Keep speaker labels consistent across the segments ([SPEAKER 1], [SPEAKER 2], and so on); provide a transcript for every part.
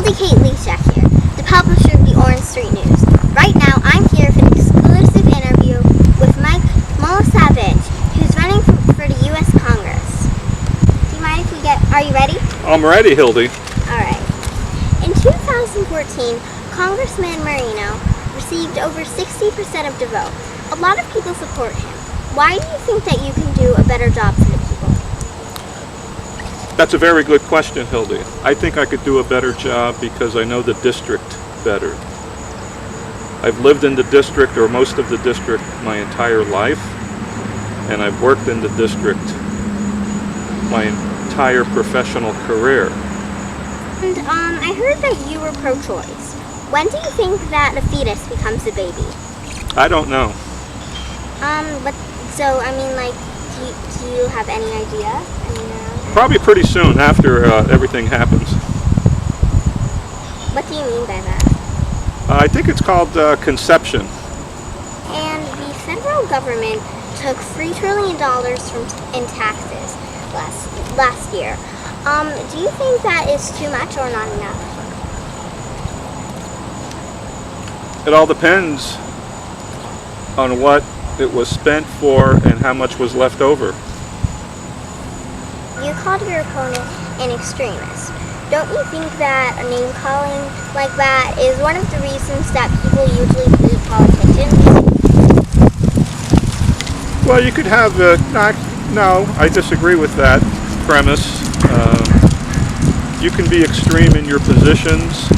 [SPEAKER 1] Hilde Lysiak here, the publisher of the Orange Street News. Right now, I'm here for an exclusive interview with Mike Savage, who's running for the U.S. Congress. Do you mind if we are you ready?
[SPEAKER 2] I'm ready, Hilde.
[SPEAKER 1] Alright. In 2014, Congressman Marino received over 60% of the vote. A lot of people support him. Why do you think that you can do a better job for the people?
[SPEAKER 2] That's a very good question, Hilde. I think I could do a better job because I know the district better. I've lived in the district, or most of the district, my entire life, and I've worked in the district my entire professional career.
[SPEAKER 1] And I heard that you were pro-choice. When do you think that a fetus becomes a baby?
[SPEAKER 2] I don't know.
[SPEAKER 1] Do you have any idea?
[SPEAKER 2] Probably pretty soon after everything happens.
[SPEAKER 1] What do you mean by that?
[SPEAKER 2] I think it's called conception.
[SPEAKER 1] And the federal government took $3 trillion in taxes last year. Do you think that is too much or not enough?
[SPEAKER 2] It all depends on what it was spent for and how much was left over.
[SPEAKER 1] You called your opponent an extremist. Don't you think that a name calling like that is one of the reasons that people usually hate politicians?
[SPEAKER 2] Well, you could have no, I disagree with that premise. You can be extreme in your positions,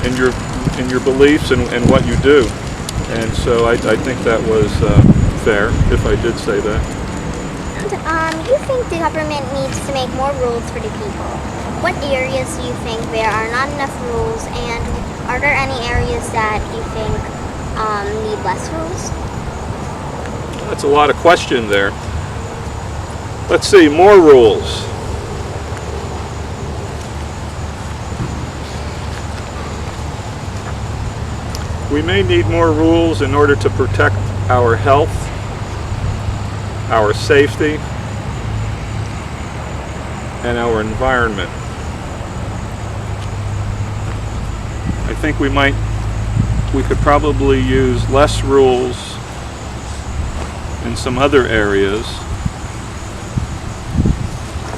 [SPEAKER 2] in your beliefs, and what you do. And so I think that was fair, if I did say that.
[SPEAKER 1] You think the government needs to make more rules for the people. What areas do you think there are not enough rules, and are there any areas that you think need less rules?
[SPEAKER 2] That's a lot of question there. Let's see, more rules. We may need more rules in order to protect our health, our safety, and our environment. I think we could probably use less rules in some other areas.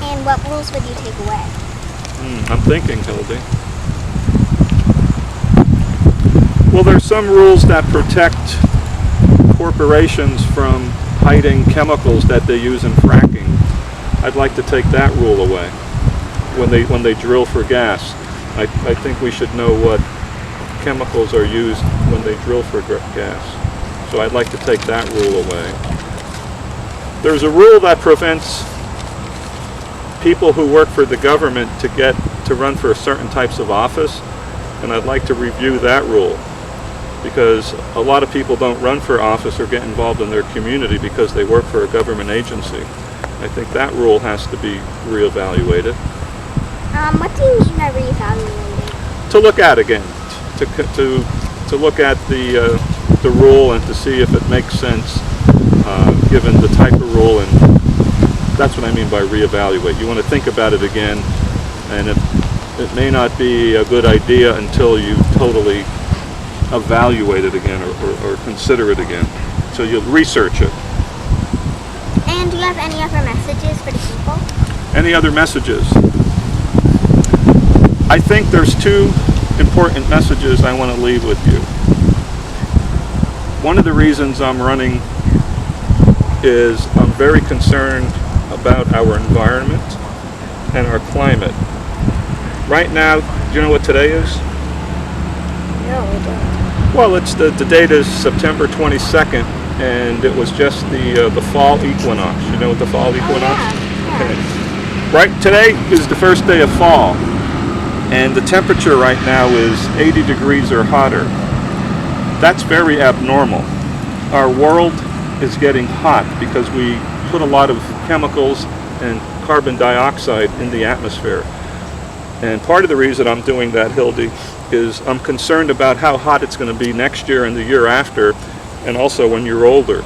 [SPEAKER 1] And what rules would you take away?
[SPEAKER 2] I'm thinking, Hilde. Well, there's some rules that protect corporations from hiding chemicals that they use in fracking. I'd like to take that rule away when they drill for gas. I think we should know what chemicals are used when they drill for gas. So I'd like to take that rule away. There's a rule that prevents people who work for the government to run for certain types of office, and I'd like to review that rule, because a lot of people don't run for office or get involved in their community because they work for a government agency. I think that rule has to be reevaluated.
[SPEAKER 1] What do you mean by reevaluated?
[SPEAKER 2] To look at again, to look at the rule and to see if it makes sense given the type of rule, and that's what I mean by reevaluate. You want to think about it again, and it may not be a good idea until you totally evaluate it again or consider it again. So you'll research it.
[SPEAKER 1] And do you have any other messages for the people?
[SPEAKER 2] Any other messages? I think there's two important messages I want to leave with you. One of the reasons I'm running is I'm very concerned about our environment and our climate. Right now, do you know what today is?
[SPEAKER 1] No, I don't.
[SPEAKER 2] Well, it's the date is September 22nd, and it was just the fall equinox. You know what the fall equinox?
[SPEAKER 1] Yeah.
[SPEAKER 2] Okay. Right, today is the first day of fall, and the temperature right now is 80 degrees or hotter. That's very abnormal. Our world is getting hot because we put a lot of chemicals and carbon dioxide in the atmosphere. And part of the reason I'm doing that, Hilde, is I'm concerned about how hot it's going to be next year and the year after, and also when you're older.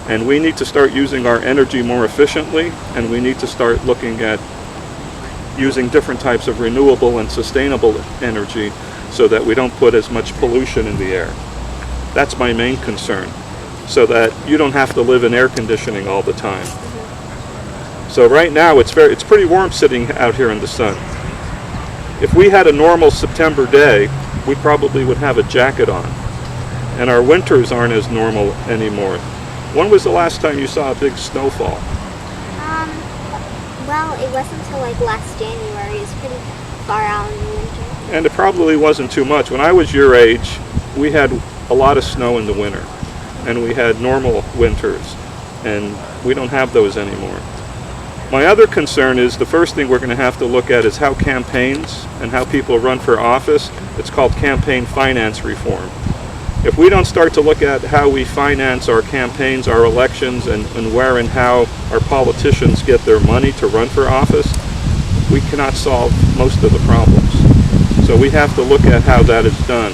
[SPEAKER 2] And we need to start using our energy more efficiently, and we need to start looking at using different types of renewable and sustainable energy so that we don't put as much pollution in the air. That's my main concern, so that you don't have to live in air conditioning all the time. So right now it's pretty warm sitting out here in the sun. If we had a normal September day, we probably would have a jacket on. And our winters aren't as normal anymore. When was the last time you saw a big snowfall?
[SPEAKER 1] Well, it wasn't until like last January. It was pretty far out in the winter.
[SPEAKER 2] And it probably wasn't too much. When I was your age, we had a lot of snow in the winter. And we had normal winters. And we don't have those anymore. My other concern is the first thing we're going to have to look at is how campaigns and how people run for office. It's called campaign finance reform. If we don't start to look at how we finance our campaigns, our elections, and where and how our politicians get their money to run for office, we cannot solve most of the problems. So we have to look at how that is done.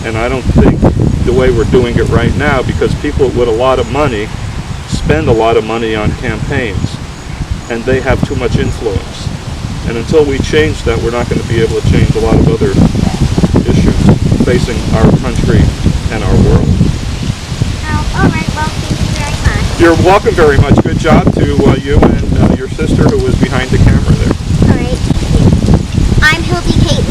[SPEAKER 2] And I don't think the way we're doing it right now, because people with a lot of money spend a lot of money on campaigns, and they have too much influence. And until we change that, we're not going to be able to change a lot of other issues facing our country and our world.
[SPEAKER 1] Oh, all right. Well, thank you very much.
[SPEAKER 2] You're welcome very much. Good job to you and your sister who was behind the camera there.
[SPEAKER 1] All right. Thank you. I'm Hilde Kate